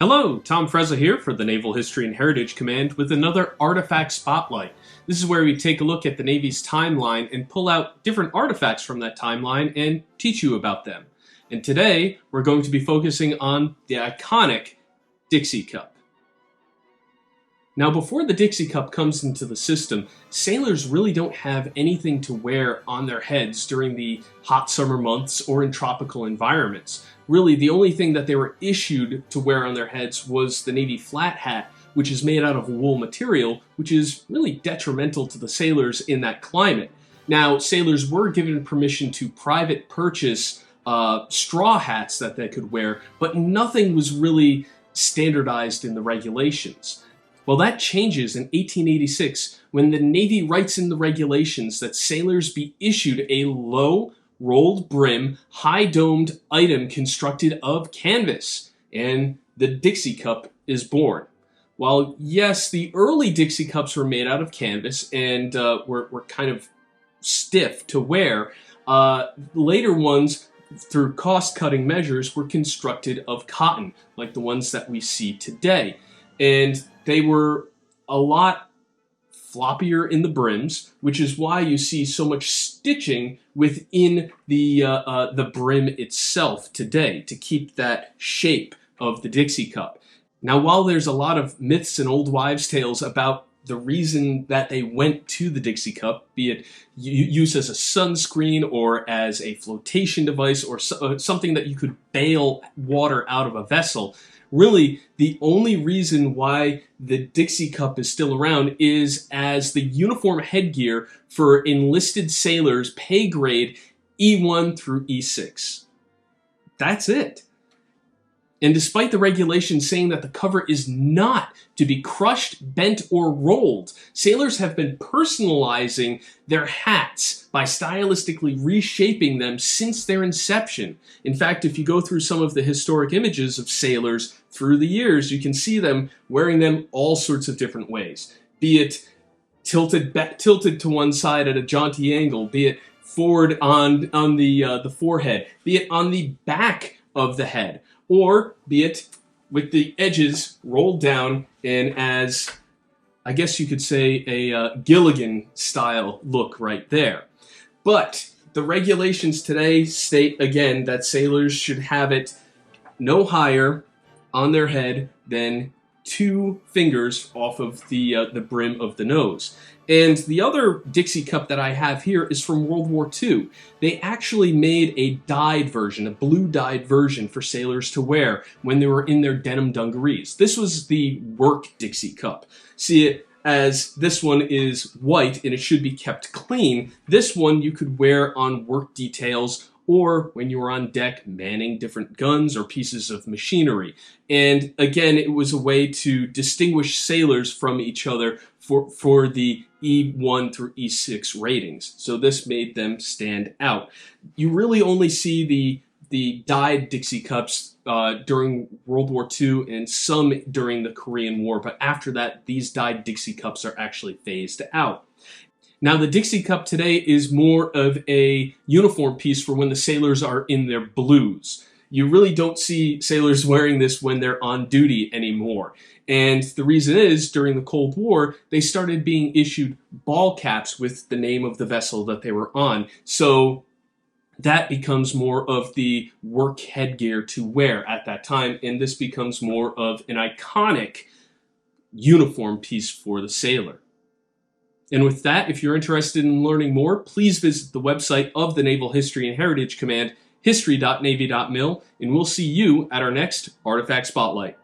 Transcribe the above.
Hello, Tom Frezza here for the Naval History and Heritage Command with another Artifact Spotlight. This is where we take a look at the Navy's timeline and pull out different artifacts from that timeline and teach you about them. And today, we're going to be focusing on the iconic Dixie Cup. Now, before the Dixie Cup comes into the system, sailors really don't have anything to wear on their heads during the hot summer months or in tropical environments. Really, the only thing that they were issued to wear on their heads was the Navy flat hat, which is made out of wool material, which is really detrimental to the sailors in that climate. Now, sailors were given permission to private purchase straw hats that they could wear, but nothing was really standardized in the regulations. Well, that changes in 1886 when the Navy writes in the regulations that sailors be issued a low, rolled brim, high-domed item constructed of canvas, and the Dixie Cup is born. While, yes, the early Dixie Cups were made out of canvas and were kind of stiff to wear, later ones, through cost-cutting measures, were constructed of cotton, like the ones that we see today. And they were a lot floppier in the brims, which is why you see so much stitching within the brim itself today to keep that shape of the Dixie Cup. Now, while there's a lot of myths and old wives' tales about the reason that they went to the Dixie Cup, be it used as a sunscreen or as a flotation device or something that you could bail water out of a vessel, really, the only reason why the Dixie Cup is still around is as the uniform headgear for enlisted sailors pay grade E1 through E6. That's it. And despite the regulations saying that the cover is not to be crushed, bent, or rolled, sailors have been personalizing their hats by stylistically reshaping them since their inception. In fact, if you go through some of the historic images of sailors through the years, you can see them wearing them all sorts of different ways. Be it tilted to one side at a jaunty angle, be it forward on the forehead, be it on the back of the head, or be it with the edges rolled down in as, I guess you could say, a Gilligan-style look right there. But the regulations today state, again, that sailors should have it no higher on their head than 2 fingers off of the brim of the nose. And the other Dixie Cup that I have here is from World War II. They actually made a dyed version, a blue dyed version for sailors to wear when they were in their denim dungarees. This was the work Dixie Cup. See it as this one is white and it should be kept clean. This one you could wear on work details or when you were on deck manning different guns or pieces of machinery. And again, it was a way to distinguish sailors from each other for the E1 through E6 ratings. So this made them stand out. You really only see the dyed Dixie Cups during World War II and some during the Korean War, but after that, these dyed Dixie Cups are actually phased out. Now, the Dixie Cup today is more of a uniform piece for when the sailors are in their blues. You really don't see sailors wearing this when they're on duty anymore. And the reason is, during the Cold War, they started being issued ball caps with the name of the vessel that they were on. So that becomes more of the work headgear to wear at that time, and this becomes more of an iconic uniform piece for the sailor. And with that, if you're interested in learning more, please visit the website of the Naval History and Heritage Command, history.navy.mil, and we'll see you at our next Artifact Spotlight.